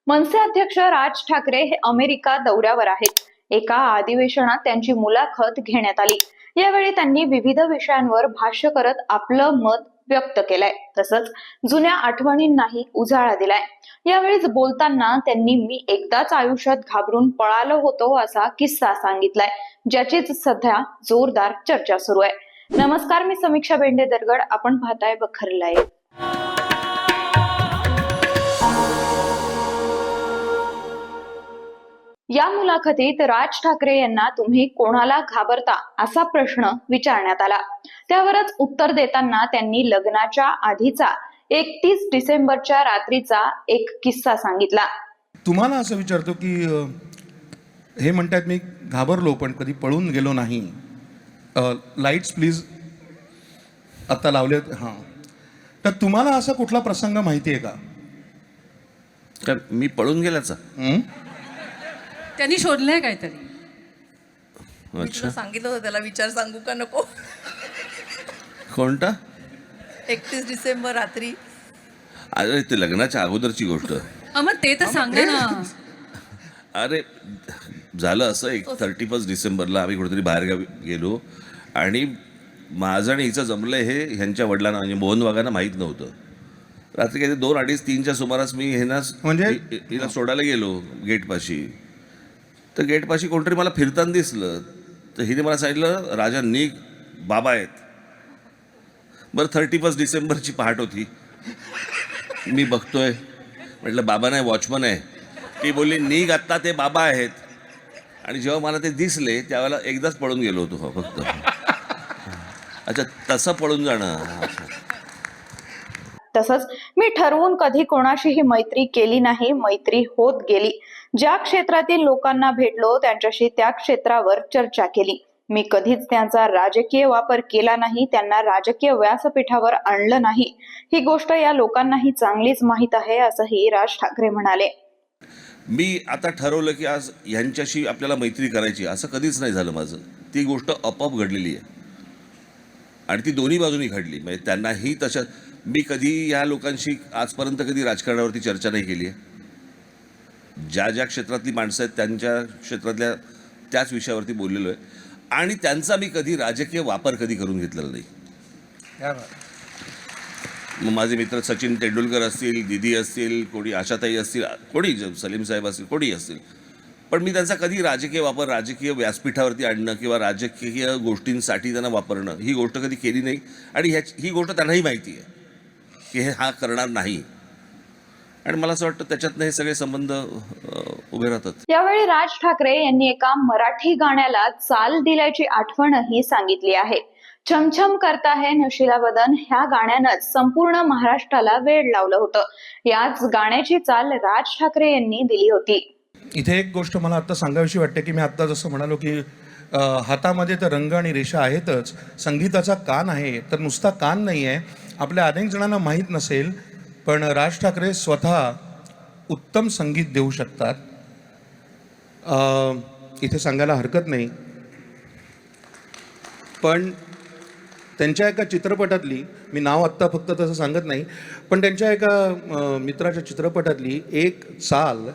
मनसे अध्यक्ष राज ठाकरे हे अमेरिका दौऱ्यावर आहेत. एका अधिवेशनात त्यांची मुलाखत घेण्यात आली. यावेळी त्यांनी विविध विषयांवर भाष्य करत आपलं मत व्यक्त केलंय. तसंच जुन्या आठवणींनाही उजाळा दिलाय. यावेळीच बोलताना त्यांनी मी एकदाच आयुष्यात घाबरून पळालो होतो असा किस्सा सांगितलाय, ज्याचीच सध्या जोरदार चर्चा सुरू आहे. नमस्कार, मी समीक्षा बेंडे दरगड. आपण पाहताय बखर लाईव्ह. या मुलाखतीत राज ठाकरे यांना तुम्ही कोणाला घाबरता असा प्रश्न विचारण्यात आला. त्यावरच उत्तर देताना त्यांनी लग्नाच्या आधीचा 31 डिसेंबरच्या रात्रीचा एक किस्सा सांगितला. तुम्हाला असं विचारतो की हे म्हणतात मी घाबरलो पण कधी पळून गेलो नाही. लाईट्स प्लीज आता लावलेत. हां, तर तुम्हाला असा कुठला प्रसंग माहिती आहे का? तर मी पळून गेल्याचा त्यांनी शोधलंय काहीतरी. मी तुला सांगितलं होतं त्याला विचार सांगू का नको. कोणता? 31 डिसेंबर रात्री. अरे ते लग्नाच्या अगोदरची गोष्ट. मग ते तर सांगा ना. अरे झालं असं, 31 डिसेंबरला आम्ही कुठेतरी बाहेरगावी गेलो आणि माझं आणि हिचं जमलं हे ह्यांच्या वडिलांना म्हणजे मोहन वाघांना माहीत नव्हतं. रात्री काही 2, 2:30, 3च्या सुमारास मी म्हणजे हिला सोडायला गेलो गेटपाशी. तर गेटपाशी कोणतरी मला फिरताना दिसलं. तर हिने मला सांगितलं राजा निघ, बाबा आहेत. बरं 31 डिसेंबरची पहाट होती. मी बघतोय, म्हटलं बाबा नाही वॉचमन आहे. ती बोलली निघ आत्ता, ते बाबा आहेत. आणि जेव्हा मला ते दिसले त्यावेळेला एकदाच पळून गेलो होतो फक्त. अच्छा, तसं पळून जाणं. तसंच मी ठरवून कधी कोणाशीही मैत्री केली नाही, मैत्री होत गेली. ज्या क्षेत्रातील लोकांना भेटलो त्यांच्याशी त्या क्षेत्रावर चर्चा केली. मी कधीच त्यांचा राजकीय वापर केला नाही, त्यांना राजकीय व्यासपीठावर आणलं नाही. ही गोष्ट या लोकांनाही चांगलीच माहीत आहे, असंही राज ठाकरे म्हणाले. मी आता ठरवलं की आज ह्यांच्याशी आपल्याला मैत्री करायची, असं कधीच नाही झालं माझं. ती गोष्ट आपोआप घडलेली आहे आणि ती दोन्ही बाजूनी घडली. म्हणजे त्यांनाही तशा. मी कधी या लोकांशी आजपर्यंत कधी राजकारणावरती चर्चा नाही केली आहे. ज्या ज्या क्षेत्रातली माणसं आहेत त्यांच्या क्षेत्रातल्या त्याच विषयावरती बोललेलो आहे आणि त्यांचा मी कधी राजकीय वापर कधी करून घेतलेला नाही. मग माझे मित्र सचिन तेंडुलकर असतील, दिदी असतील, कोणी आशाताई असतील, कोणी सलीम साहेब असतील, कोणी असतील, पण मी त्यांचा कधी राजकीय वापर, राजकीय व्यासपीठावरती आणणं किंवा राजकीय गोष्टींसाठी त्यांना वापरणं ही गोष्ट कधी केली नाही. आणि ही गोष्ट त्यांनाही माहिती आहे की हे हा करणार नाही. आणि मला असं वाटतं त्याच्यातनं हे सगळे संबंध उभे राहतात. यावेळी राज ठाकरे यांनी एका मराठी गाण्याला चाल दिल्याची आठवणही सांगितली आहे. छमछम करता है नशिला बदन ह्या गाण्यानंच संपूर्ण महाराष्ट्राला वेड लावलं होतं. याच गाण्याची चाल राज ठाकरे यांनी दिली होती. इथे एक गोष्ट मला आता सांगावीशी वाटते की मी आत्ता जसं म्हणालो की हातामध्ये तर रंग आणि रेषा आहेतच, संगीताचा कान आहे. तर नुसता कान नाही आहे, आपल्या अनेक जणांना माहीत नसेल पण राज ठाकरे स्वतः उत्तम संगीत देऊ शकतात. इथे सांगायला हरकत नाही. पण त्यांच्या एका चित्रपटातली, मी नाव आत्ता फक्त तसं सांगत नाही, पण त्यांच्या एका मित्राच्या चित्रपटातली एक चाल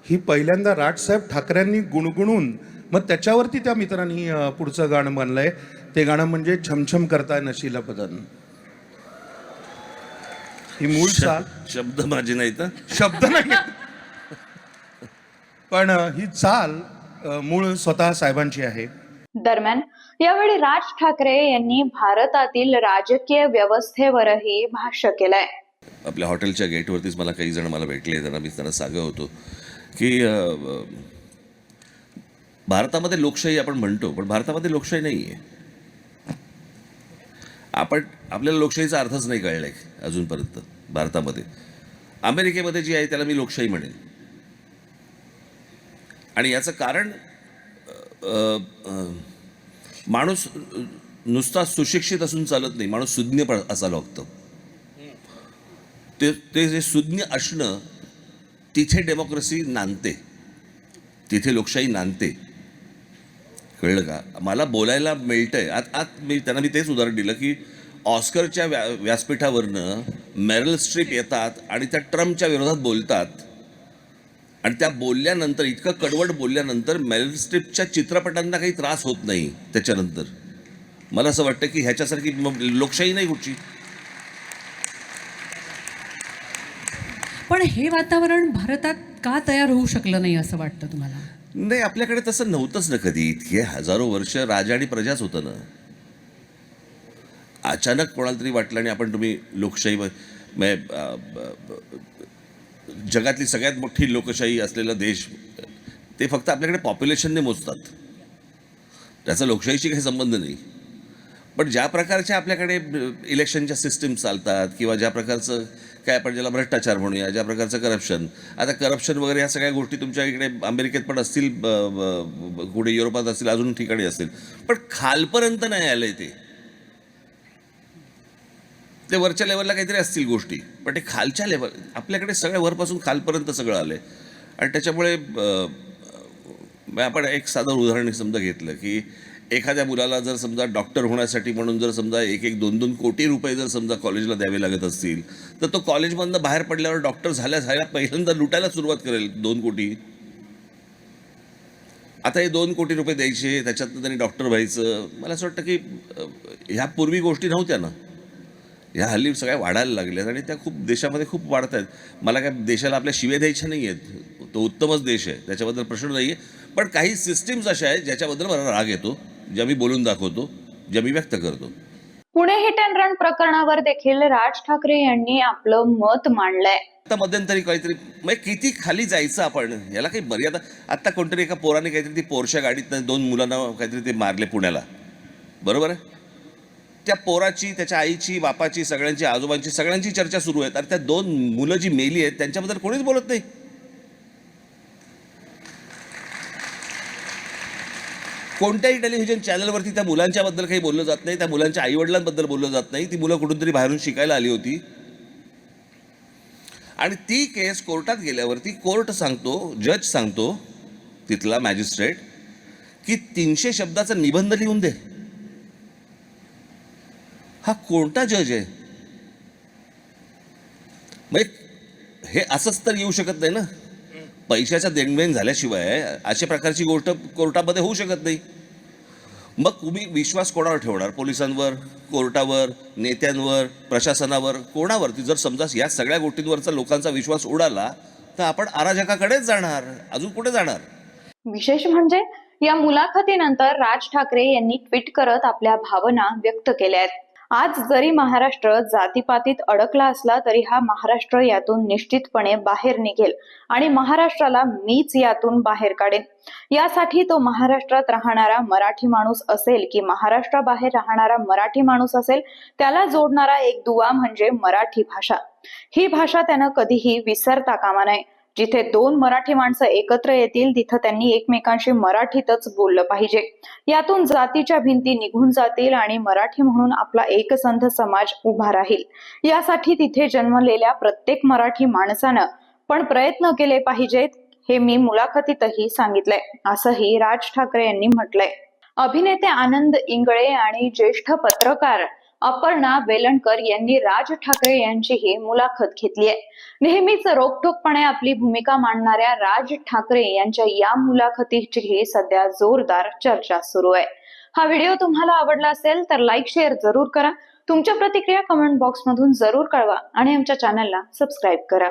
ही पहिल्यांदा राजसाहेब ठाकरेंनी गुणगुणून मग त्याच्यावरती त्या मित्रांनी पुढचं गाणं बनलंय. ते गाणं म्हणजे छमछम करताय नशिला बदन. ही मूळ चाल, शब्द माझे नाही तर शब्द नाही, पण ही चाल मूळ स्वतः साहेबांची आहे. दरम्यान यावेळी राज ठाकरे यांनी भारतातील राजकीय व्यवस्थेवरही भाष्य केलंय. आपल्या हॉटेलच्या गेटवरतीच मला काही जण मला भेटले. त्यांना मी त्यांना सांगत होतो की भारतामध्ये लोकशाही आपण म्हणतो, पण भारतामध्ये लोकशाही नाही आहे. आपल्याला लोकशाहीचा अर्थच नाही कळलाय अजूनपर्यंत भारतामध्ये. अमेरिकेमध्ये जी आहे त्याला मी लोकशाही म्हणेन. आणि याचं कारण माणूस नुसता सुशिक्षित असून चालत नाही, माणूस सुज्ञ पण असायला लागतं. ते जे सुज्ञ असणं, तिथे डेमोक्रेसी नांदते, तिथे लोकशाही नांदते. कळलं का? मला बोलायला मिळतंय. मी त्यांना तेच उदाहरण दिलं की ऑस्करच्या व्यासपीठावरनं मेरिल स्ट्रीप येतात आणि त्या ट्रम्पच्या विरोधात बोलतात. आणि त्या बोलल्यानंतर, इतकं कडवट बोलल्यानंतर मेरिल स्ट्रीपच्या चित्रपटांना काही त्रास होत नाही त्याच्यानंतर. मला असं वाटतं की ह्याच्यासारखी लोकशाही नाही कुठची. पण हे वातावरण भारतात का तयार होऊ शकलं नाही असं वाटतं तुम्हाला? नाही, आपल्याकडे तसं नव्हतंच ना कधी. इतके हजारो वर्ष राजा आणि प्रजाच होतं ना. अचानक कोणाला तरी वाटलं आणि तुम्ही लोकशाही जगातली सगळ्यात मोठी लोकशाही असलेला देश, ते फक्त आपल्याकडे पॉप्युलेशनने मोजतात, त्याचा लोकशाहीशी काही संबंध नाही. पण ज्या प्रकारच्या आपल्याकडे इलेक्शनच्या सिस्टीम चालतात किंवा ज्या प्रकारचं काय आपण ज्याला भ्रष्टाचार म्हणूया, ज्या प्रकारचं करप्शन, आता करप्शन वगैरे ह्या सगळ्या गोष्टी तुमच्या इकडे अमेरिकेत पण असतील, कुठे युरोपात असतील, अजून ठिकाणी असतील, पण खालपर्यंत नाही आलंय ते वरच्या लेवलला काहीतरी असतील गोष्टी, पण ते खालच्या लेवल आपल्याकडे सगळ्या वरपासून खालपर्यंत सगळं आलंय. आणि त्याच्यामुळे आपण एक साधं उदाहरण समजा घेतलं की एखाद्या मुलाला जर समजा डॉक्टर होण्यासाठी म्हणून जर समजा 1-2 कोटी रुपये जर समजा कॉलेजला द्यावे लागत असतील, तर तो कॉलेजमधनं बाहेर पडल्यावर डॉक्टर झाल्या पहिल्यांदा लुटायला सुरुवात करेल 2 कोटी. आता हे 2 कोटी रुपये द्यायचे, त्याच्यातनं त्यांनी डॉक्टर व्हायचं. मला असं वाटतं की ह्या पूर्वी गोष्टी नव्हत्या ना, ह्या हल्ली सगळ्या वाढायला लागल्यात आणि त्या खूप देशामध्ये खूप वाढत आहेत. मला काय देशाला आपल्या शिव्या द्यायच्या नाही आहेत, तो उत्तमच देश आहे, त्याच्याबद्दल प्रश्न नाही आहे. पण काही सिस्टीम्स अशा आहेत ज्याच्याबद्दल मला राग येतो, ज्या मी बोलून दाखवतो, ज्या मी व्यक्त करतो. पुणे हिट अँड रन प्रकरणावर देखील राज ठाकरे यांनी आपलं मत मांडलंय. आता मध्यंतरी काहीतरी म्हणजे किती खाली जायचं आपण, याला काही मर्यादा. आता कोणतरी एका पोराने काहीतरी ती पोरच्या गाडीत 2 मुलांना काहीतरी ते मारले पुण्याला, बरोबर आहे. त्या पोराची, त्याच्या आईची, बापाची, सगळ्यांची, आजोबांची, सगळ्यांची चर्चा सुरू आहे. तर त्या 2 मुलं जी मेली आहेत त्यांच्याबद्दल कोणीच बोलत नाही. कोणत्याही टेलिव्हिजन चॅनलवरती त्या मुलांच्याबद्दल काही बोललं जात नाही, त्या मुलांच्या आईवडिलांबद्दल बोललं जात नाही. ती मुलं कुठून तरी बाहेरून शिकायला आली होती आणि ती केस कोर्टात गेल्यावरती कोर्ट सांगतो, जज सांगतो, तिथला मॅजिस्ट्रेट, की 300 शब्दाचा निबंध लिहून दे. हा कोणता जज आहे? म्हणजे हे असंच तर येऊ शकत नाही ना. पैशाचा देणघेण झाल्याशिवाय अशा प्रकारची गोष्ट कोर्टामध्ये होऊ शकत नाही. मग तुम्ही विश्वास कोणावर ठेवणार? पोलिसांवर, कोर्टावर, नेत्यांवर, प्रशासनावर, कोणावरती? जर समजा या सगळ्या गोष्टींवरचा लोकांचा विश्वास उडाला तर आपण अराजकाकडेच जाणार, अजून कुठे जाणार? विशेष म्हणजे या मुलाखतीनंतर राज ठाकरे यांनी ट्विट करत आपल्या भावना व्यक्त केल्या आहेत. आज जरी महाराष्ट्र जातीपातीत अडकला असला तरी हा महाराष्ट्र यातून निश्चितपणे बाहेर निघेल आणि महाराष्ट्राला मीच यातून बाहेर काढेन. यासाठी तो महाराष्ट्रात राहणारा मराठी माणूस असेल की महाराष्ट्राबाहेर राहणारा मराठी माणूस असेल, त्याला जोडणारा एक दुवा म्हणजे मराठी भाषा. ही भाषा त्यानं कधीही विसरता कामा नये. जिथे 2 मराठी माणसं एकत्र येतील तिथं त्यांनी एकमेकांशी मराठीतच बोललं पाहिजे. यातून जातीच्या भिंती निघून जातील आणि मराठी म्हणून आपला एकसंध समाज उभा राहील. यासाठी तिथे जन्मलेल्या प्रत्येक मराठी माणसानं पण प्रयत्न केले पाहिजेत, हे मी मुलाखतीतही सांगितलंय, असंही राज ठाकरे यांनी म्हटलंय. अभिनेते आनंद इंगळे आणि ज्येष्ठ पत्रकार अपर्णा वेलणकर यांनी राज ठाकरे यांचीही मुलाखत घेतली आहे. नेहमीच रोखठोकपणे आपली भूमिका मांडणाऱ्या राज ठाकरे यांच्या या मुलाखतीचीही सध्या जोरदार चर्चा सुरू आहे. हा व्हिडिओ तुम्हाला आवडला असेल तर लाईक, शेअर जरूर करा. तुमच्या प्रतिक्रिया कमेंट बॉक्स मधून जरूर कळवा आणि आमच्या चॅनलला सबस्क्राईब करा.